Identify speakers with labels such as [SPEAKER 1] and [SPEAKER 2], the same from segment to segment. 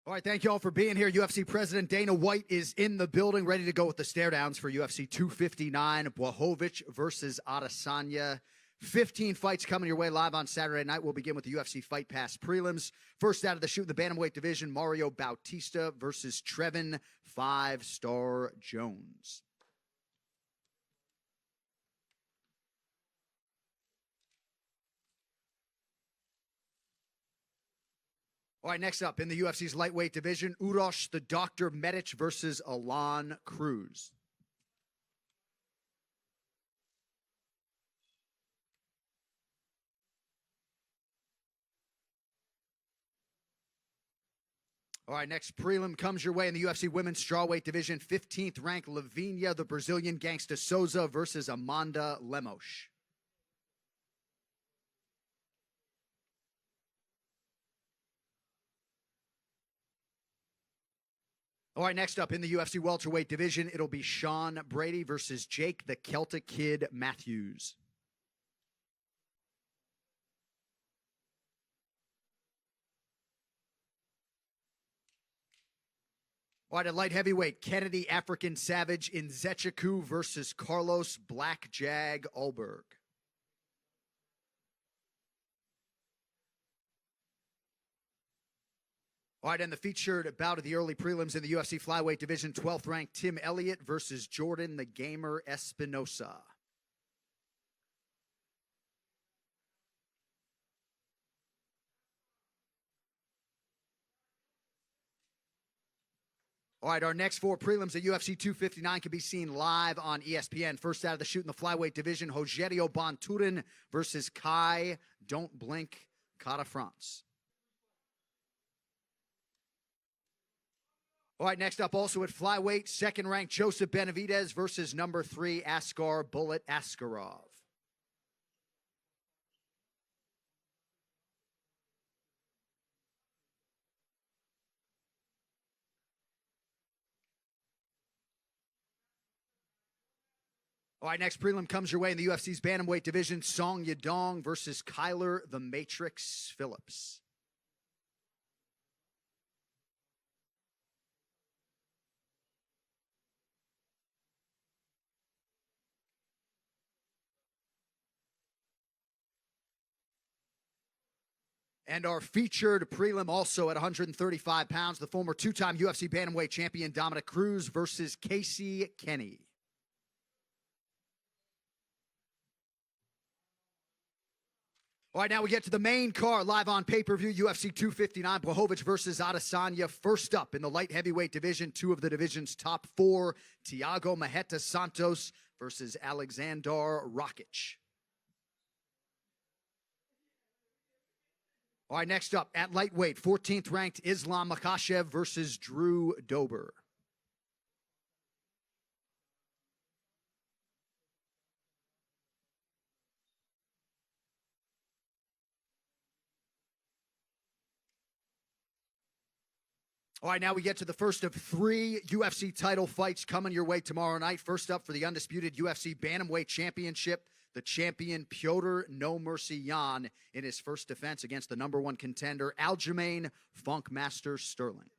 [SPEAKER 1] All right, thank you all for being here. UFC President Dana White is in the building, ready to go with the stare downs for UFC 259, Blachowicz versus Adesanya. 15 fights coming your way live on Saturday night. We'll begin with the UFC Fight Pass prelims. First out of the chute in the bantamweight division, Mario Bautista versus TREVIN 5-Star Jones. All right, next up in the UFC's lightweight division, Uroš the Doctor Medic versus Alan Cruz. All right, next prelim comes your way in the UFC women's strawweight division, 15th ranked Lavinia, the Brazilian gangsta Souza versus Amanda Lemos. All right, next up in the UFC welterweight division, it'll be Sean Brady versus Jake the Celtic Kid Matthews. All right, at light heavyweight, Kennedy African Savage Nzechukwu versus Carlos Black Jag Ulberg. All right, and the featured bout of the early prelims in the UFC flyweight division, 12th ranked Tim Elliott versus Jordan the Gamer Espinosa. All right, our next four prelims at UFC 259 can be seen live on ESPN. First out of the chute in the flyweight division, Rogerio Bonturin versus Kai Don't Blink Kara France. All right, next up also at flyweight, second-ranked Joseph Benavidez versus number 3 ASKAR Bullet ASKAROV. All right, next prelim comes your way in the UFC's bantamweight division, Song Yadong versus Kyler the Matrix Phillips. And our featured prelim also at 135 pounds, the former two-time UFC bantamweight champion Dominic Cruz versus Casey Kenny. All right, now we get to the main card live on pay-per-view, UFC 259, Blachowicz versus Adesanya. First up in the light heavyweight division, two of the division's top 4, Thiago Marreta Santos versus Alexander Rakic. All right, next up at lightweight, 14th ranked Islam Makhachev versus Drew Dober. All right, now we get to the first of 3 UFC title fights coming your way tomorrow night. First up for the undisputed UFC Bantamweight Championship, the champion Piotr No Mercy Jan in his first defense against the number 1 contender, Aljamain Funkmaster Sterling.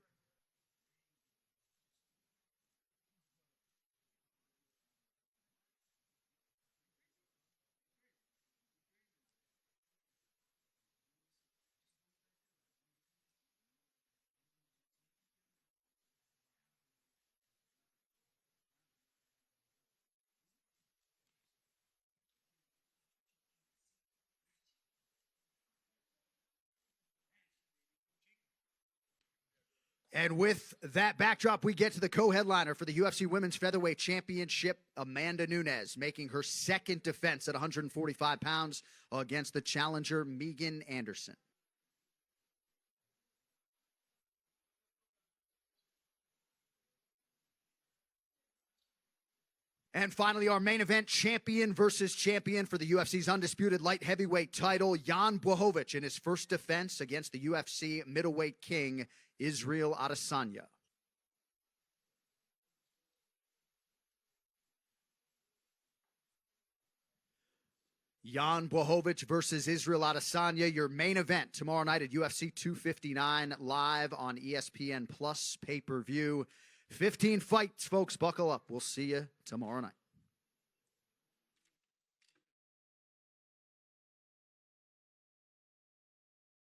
[SPEAKER 1] And with that backdrop, we get to the co-headliner for the UFC Women's Featherweight Championship, Amanda Nunes, making her second defense at 145 pounds against the challenger, Megan Anderson. And finally, our main event, champion versus champion for the UFC's undisputed light heavyweight title, Jan Blachowicz in his first defense against the UFC middleweight king, Israel Adesanya. Jan Blachowicz versus Israel Adesanya, your main event tomorrow night at UFC 259, live on ESPN Plus pay-per-view. 15 fights, folks. Buckle up. We'll see you tomorrow night.